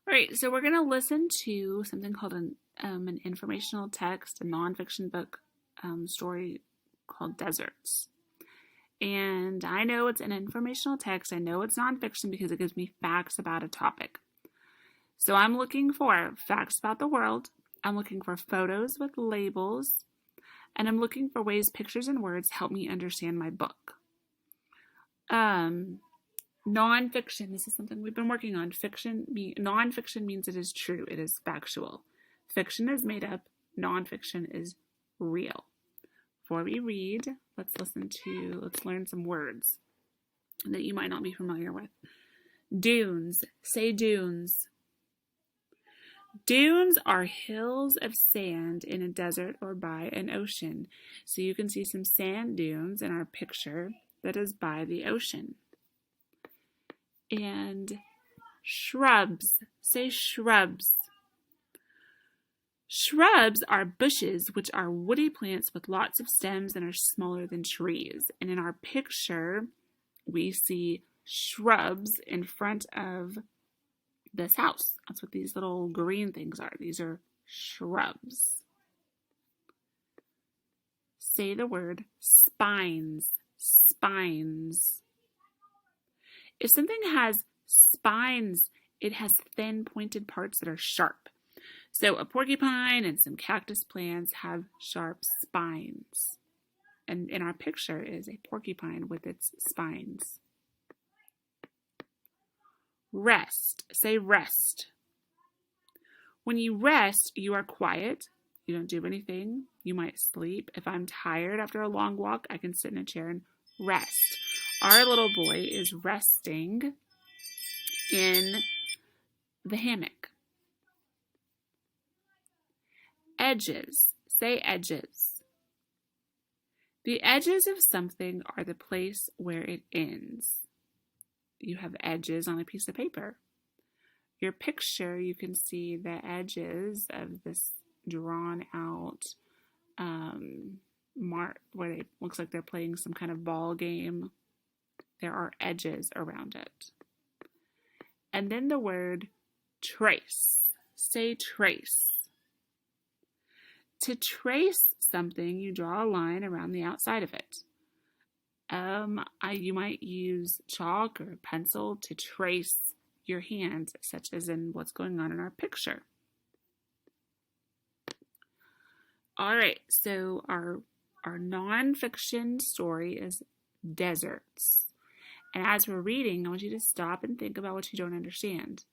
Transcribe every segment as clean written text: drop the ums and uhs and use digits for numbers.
All right, so we're going to listen to something called an informational text, a nonfiction book story called Deserts. And I know it's an informational text. I know it's nonfiction because it gives me facts about a topic. So I'm looking for facts about the world. I'm looking for photos with labels. And I'm looking for ways pictures and words help me understand my book. Nonfiction, this is something we've been working on. Nonfiction means it is true, it is factual. Fiction is made up, nonfiction is real. Before we read, let's learn some words that you might not be familiar with. Dunes, say dunes. Dunes are hills of sand in a desert or by an ocean. So you can see some sand dunes in our picture that is by the ocean. And shrubs, say shrubs. Shrubs are bushes which are woody plants with lots of stems and are smaller than trees. And in our picture, we see shrubs in front of this house. That's what these little green things are. These are shrubs. Say the word spines, spines. If something has spines, it has thin pointed parts that are sharp. So a porcupine and some cactus plants have sharp spines. And in our picture is a porcupine with its spines. Rest. Say rest. When you rest, you are quiet. You don't do anything. You might sleep. If I'm tired after a long walk, I can sit in a chair and rest. Our little boy is resting in the hammock. Edges. Say edges. The edges of something are the place where it ends. You have edges on a piece of paper. Your picture, you can see the edges of this drawn out mark where it looks like they're playing some kind of ball game. There are edges around it. And then the word trace. Say trace. To trace something, you draw a line around the outside of it. You might use chalk or a pencil to trace your hand, such as in what's going on in our picture. All right, so our nonfiction story is Deserts. And as we're reading, I want you to stop and think about what you don't understand.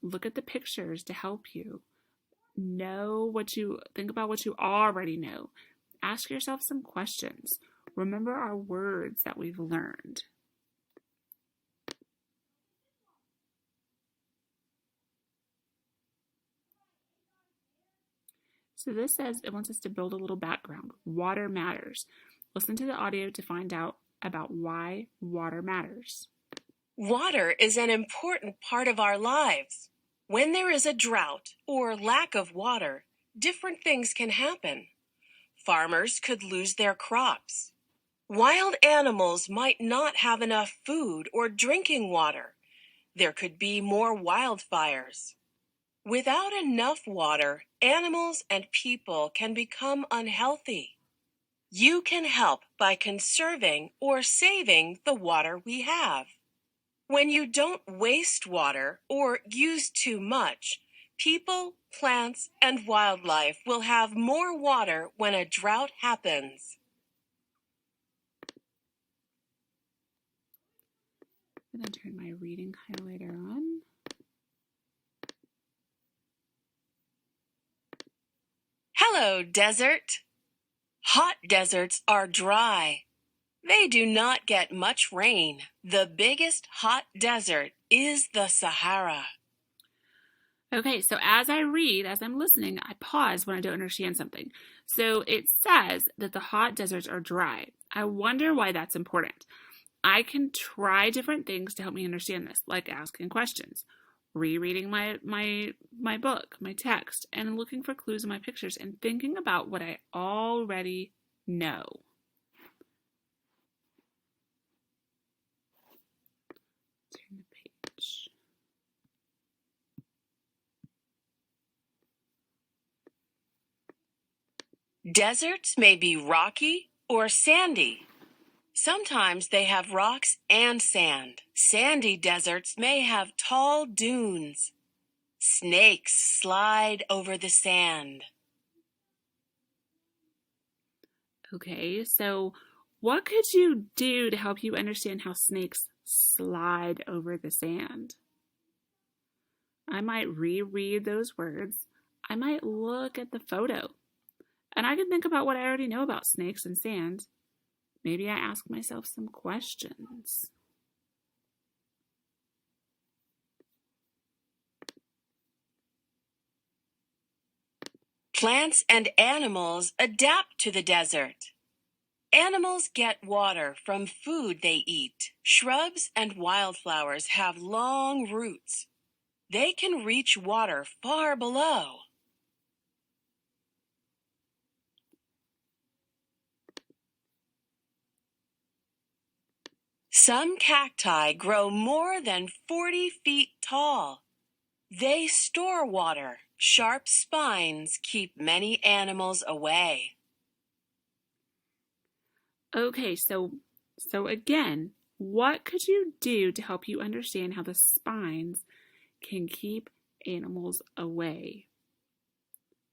Look at the pictures to help you. Think about what you already know. Ask yourself some questions. Remember our words that we've learned. So this says it wants us to build a little background. Water matters. Listen to the audio to find out about why water matters. Water is an important part of our lives. When there is a drought or lack of water, different things can happen. Farmers could lose their crops. Wild animals might not have enough food or drinking water. There could be more wildfires. Without enough water, animals and people can become unhealthy. You can help by conserving or saving the water we have. When you don't waste water or use too much, people, plants, and wildlife will have more water when a drought happens. I'm going to turn my reading highlighter on. Hello, desert. Hot deserts are dry. They do not get much rain. The biggest hot desert is the Sahara. Okay, so as I'm listening, I pause when I don't understand something. So it says that the hot deserts are dry. I wonder why that's important. I can try different things to help me understand this, like asking questions, rereading my book, my text, and looking for clues in my pictures and thinking about what I already know. Turn the page. Deserts may be rocky or sandy. Sometimes they have rocks and sand. Sandy deserts may have tall dunes. Snakes slide over the sand. Okay, so what could you do to help you understand how snakes slide over the sand? I might reread those words. I might look at the photo. And I can think about what I already know about snakes and sand. Maybe I ask myself some questions. Plants and animals adapt to the desert. Animals get water from food they eat. Shrubs and wildflowers have long roots. They can reach water far below. Some cacti grow more than 40 feet tall. They store water. Sharp spines keep many animals away. Okay, so again, what could you do to help you understand how the spines can keep animals away?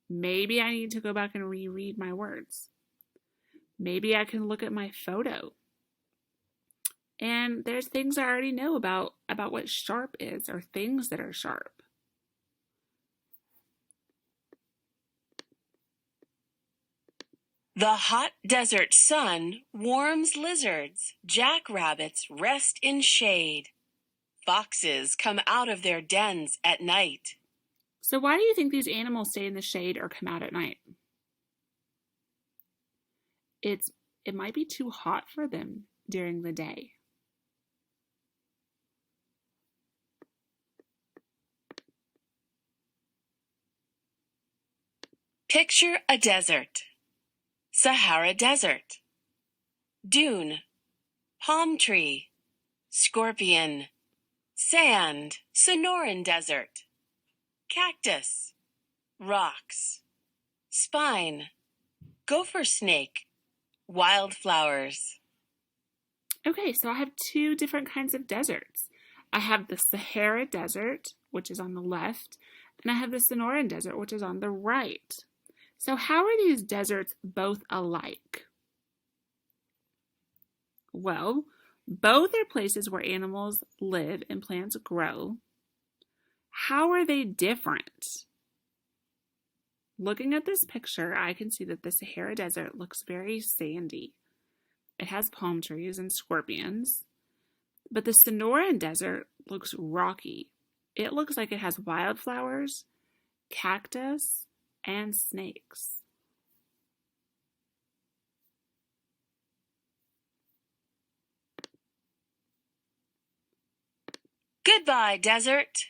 Maybe I need to go back and reread my words. Maybe I can look at my photo. And there's things I already know about what sharp is, or things that are sharp. The hot desert sun warms lizards. Jackrabbits rest in shade. Foxes come out of their dens at night. So why do you think these animals stay in the shade or come out at night? It might be too hot for them during the day. Picture a desert. Sahara Desert. Dune. Palm tree. Scorpion. Sand. Sonoran Desert. Cactus. Rocks. Spine. Gopher snake. Wildflowers. Okay, so I have two different kinds of deserts. I have the Sahara Desert, which is on the left, and I have the Sonoran Desert, which is on the right. So how are these deserts both alike? Well, both are places where animals live and plants grow. How are they different? Looking at this picture, I can see that the Sahara Desert looks very sandy. It has palm trees and scorpions. But the Sonoran Desert looks rocky. It looks like it has wildflowers, cactus, and snakes. Goodbye, desert.